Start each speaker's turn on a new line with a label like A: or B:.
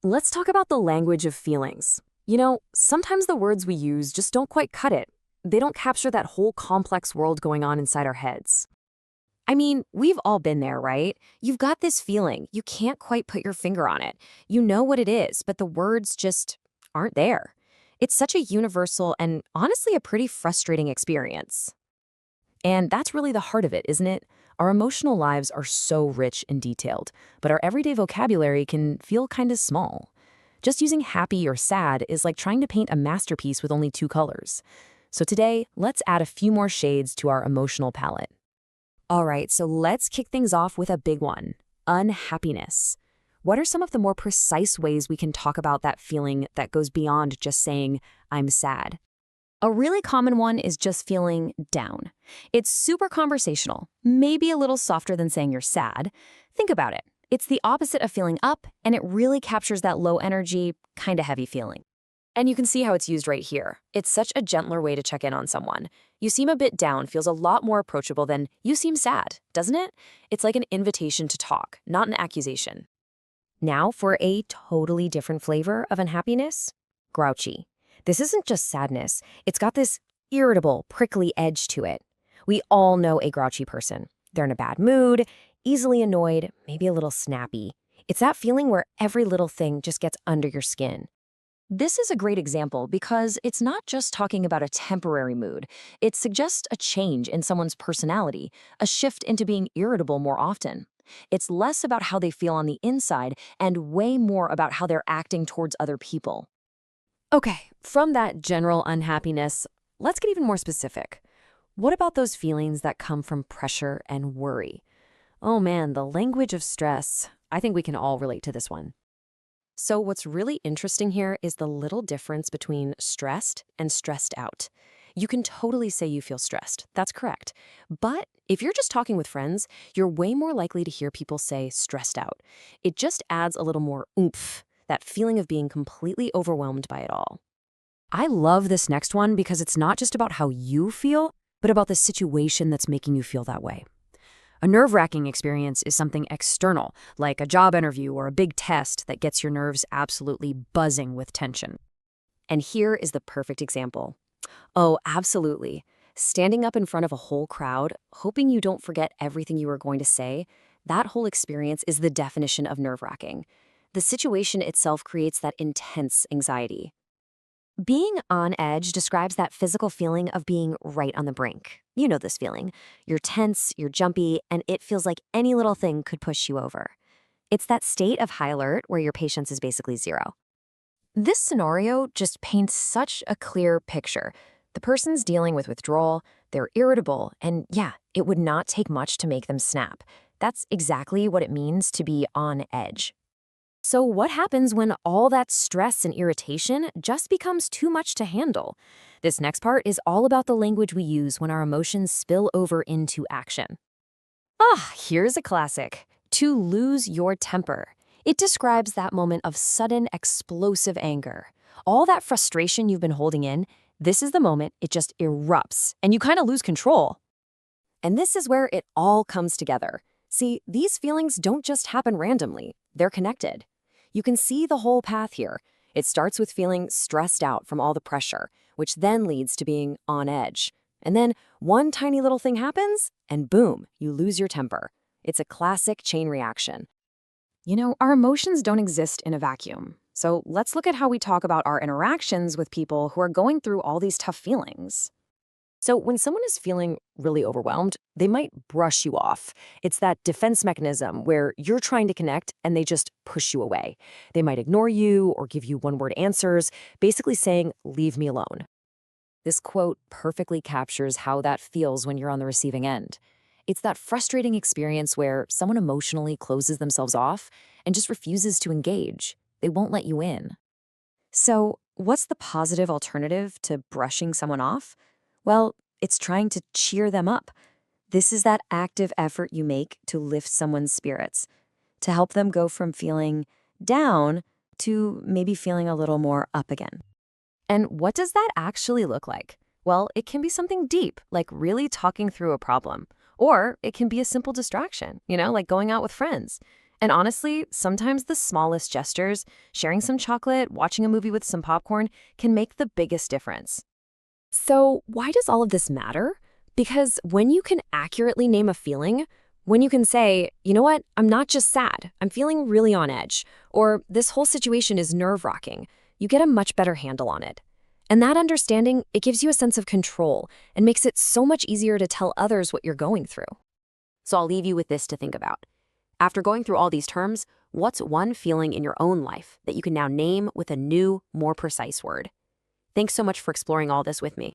A: Let's talk about the language of feelings. Sometimes the words we use just don't quite cut it. They don't capture that whole complex world going on inside our heads.
B: I mean, we've all been there, right? You've got this feeling. You can't quite put your finger on it. You know what it is, but the words just aren't there. It's such a universal and honestly a pretty frustrating experience.
A: And that's really the heart of it, isn't it? Our emotional lives are so rich and detailed, but our everyday vocabulary can feel kind of small. Just using happy or sad is like trying to paint a masterpiece with only two colors. So today, let's add a few more shades to our emotional palette. All right, so let's kick things off with a big one: unhappiness. What are some of the more precise ways we can talk about that feeling that goes beyond just saying, I'm sad?
B: A really common one is just feeling down. It's super conversational, maybe a little softer than saying you're sad. Think about it. It's the opposite of feeling up, and it really captures that low energy, kind of heavy feeling.
A: And you can see how it's used right here. It's such a gentler way to check in on someone. You seem a bit down feels a lot more approachable than you seem sad, doesn't it? It's like an invitation to talk, not an accusation.
B: Now for a totally different flavor of unhappiness, grouchy. This isn't just sadness. It's got this irritable, prickly edge to it. We all know a grouchy person. They're in a bad mood, easily annoyed, maybe a little snappy. It's that feeling where every little thing just gets under your skin.
A: This is a great example because it's not just talking about a temporary mood. It suggests a change in someone's personality, a shift into being irritable more often. It's less about how they feel on the inside and way more about how they're acting towards other people. Okay, from that general unhappiness, let's get even more specific. What about those feelings that come from pressure and worry? Oh man, the language of stress. I think we can all relate to this one. So what's really interesting here is the little difference between stressed and stressed out. You can totally say you feel stressed. That's correct. But if you're just talking with friends, you're way more likely to hear people say stressed out. It just adds a little more oomph, that feeling of being completely overwhelmed by it all. I love this next one because it's not just about how you feel, but about the situation that's making you feel that way. A nerve-wracking experience is something external, like a job interview or a big test that gets your nerves absolutely buzzing with tension. And here is the perfect example. Oh, absolutely. Standing up in front of a whole crowd, hoping you don't forget everything you were going to say, that whole experience is the definition of nerve-wracking. The situation itself creates that intense anxiety.
B: Being on edge describes that physical feeling of being right on the brink. You know this feeling. You're tense, you're jumpy, and it feels like any little thing could push you over. It's that state of high alert where your patience is basically zero. This scenario just paints such a clear picture. The person's dealing with withdrawal, they're irritable, and yeah, it would not take much to make them snap. That's exactly what it means to be on edge. So what happens when all that stress and irritation just becomes too much to handle? This next part is all about the language we use when our emotions spill over into action. Here's a classic: to lose your temper. It describes that moment of sudden, explosive anger. All that frustration you've been holding in, this is the moment it just erupts, and you kind of lose control. And this is where it all comes together. See, these feelings don't just happen randomly. They're connected. You can see the whole path here. It starts with feeling stressed out from all the pressure, which then leads to being on edge. And then one tiny little thing happens, and boom, you lose your temper. It's a classic chain reaction. Our emotions don't exist in a vacuum. So let's look at how we talk about our interactions with people who are going through all these tough feelings. So when someone is feeling really overwhelmed, they might brush you off. It's that defense mechanism where you're trying to connect and they just push you away. They might ignore you or give you one-word answers, basically saying, "Leave me alone." This quote perfectly captures how that feels when you're on the receiving end. It's that frustrating experience where someone emotionally closes themselves off and just refuses to engage. They won't let you in. So, what's the positive alternative to brushing someone off? Well, it's trying to cheer them up. This is that active effort you make to lift someone's spirits, to help them go from feeling down to maybe feeling a little more up again. And what does that actually look like? Well, it can be something deep, like really talking through a problem. Or it can be a simple distraction, like going out with friends.
A: And honestly, sometimes the smallest gestures, sharing some chocolate, watching a movie with some popcorn, can make the biggest difference.
B: So, why does all of this matter? Because when you can accurately name a feeling, when you can say, you know what, I'm not just sad, I'm feeling really on edge, or this whole situation is nerve-wracking, you get a much better handle on it. And that understanding, it gives you a sense of control and makes it so much easier to tell others what you're going through. So I'll leave you with this to think about. After going through all these terms, what's one feeling in your own life that you can now name with a new, more precise word? Thanks so much for exploring all this with me.